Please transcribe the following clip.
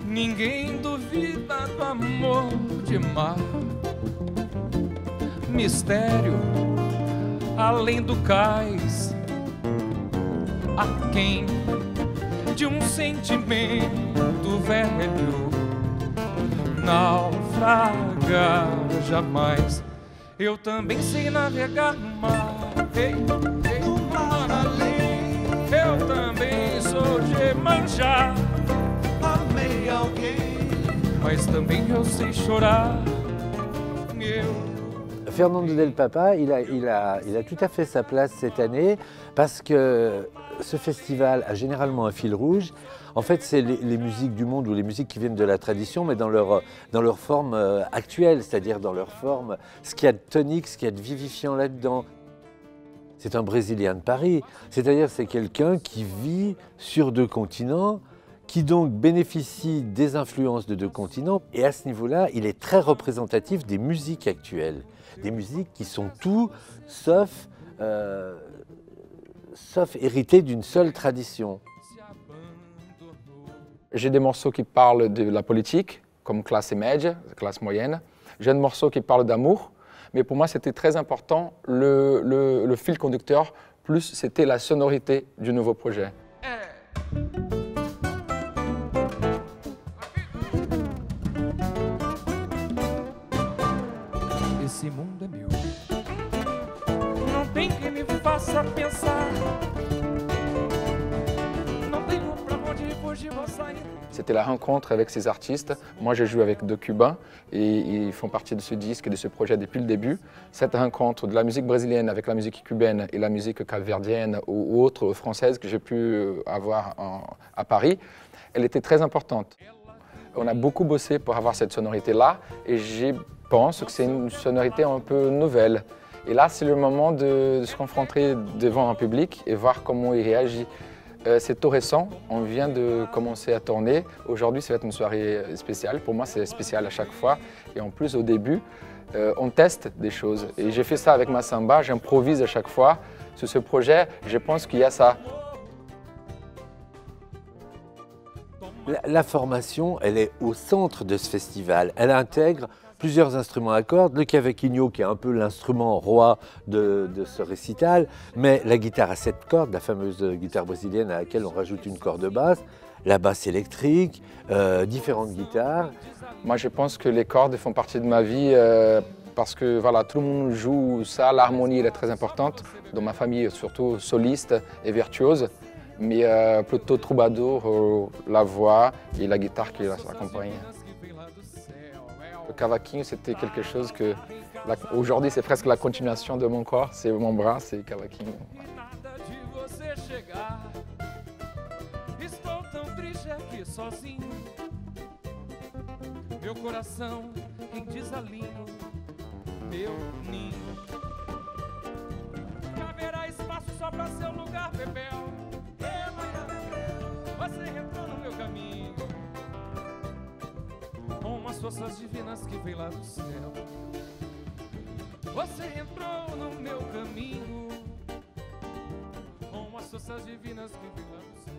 Ninguém duvida do amor de mar. Mistério além do cais, aquém de sentimento velho. Naufraga jamais. Eu também sei navegar no mar. Ei, ei, no mar além. Eu também sou Iemanjá. Amei alguém, mas também eu sei chorar. Fernando Del Papa, il a tout à fait sa place cette année parce que ce festival a généralement un fil rouge. En fait, c'est les musiques du monde ou les musiques qui viennent de la tradition, mais dans leur forme actuelle, c'est-à-dire dans leur forme, ce qu'il y a de tonique, ce qu'il y a de vivifiant là-dedans. C'est un Brésilien de Paris, c'est-à-dire c'est quelqu'un qui vit sur 2 continents, qui donc bénéficie des influences de 2 continents. Et à ce niveau-là, il est très représentatif des musiques actuelles. Des musiques qui sont tout sauf héritées d'une seule tradition. J'ai des morceaux qui parlent de la politique, comme classe médiane, classe moyenne. J'ai des morceaux qui parlent d'amour, mais pour moi c'était très important, le fil conducteur, plus c'était la sonorité du nouveau projet. Esse mundo é meu. Não tem quem me faça pensar. Não tenho pra onde fugir, vou sair. C'était la rencontre avec ces artistes. Moi, je joue avec 2 Cubains et ils font partie de ce disque et de ce projet depuis le début. Cette rencontre de la musique brésilienne avec la musique cubaine et la musique capverdienne ou autre française que j'ai pu avoir à Paris, elle était très importante. On a beaucoup bossé pour avoir cette sonorité-là et je pense que c'est une sonorité un peu nouvelle. Et là, c'est le moment de se confronter devant un public et voir comment il réagit. C'est tout récent, on vient de commencer à tourner. Aujourd'hui, ça va être une soirée spéciale. Pour moi, c'est spécial à chaque fois. Et en plus, au début, on teste des choses. Et j'ai fait ça avec ma samba, j'improvise à chaque fois. Sur ce projet, je pense qu'il y a ça. La formation, elle est au centre de ce festival. Elle intègre plusieurs instruments à cordes, le cavaquinho qui est un peu l'instrument roi de ce récital, mais la guitare à 7 cordes, la fameuse guitare brésilienne à laquelle on rajoute une corde basse, la basse électrique, différentes guitares. Moi je pense que les cordes font partie de ma vie parce que voilà, tout le monde joue ça, l'harmonie est très importante. Dans ma famille, surtout soliste et virtuose, mais plutôt troubadour, la voix et la guitare qui l'accompagne. Le cavaquinho, c'était quelque chose que, aujourd'hui, c'est presque la continuation de mon corps. C'est mon bras, c'est cavaquinho. Estou tão triste aqui sozinho. Meu coração em desalinho. Meu ninho. Haverá espaço só pra seu lugar, Bebel. Você entrou no meu caminho. Com as forças divinas que vem lá do céu. Você entrou no meu caminho. Com as forças divinas que vem lá do céu.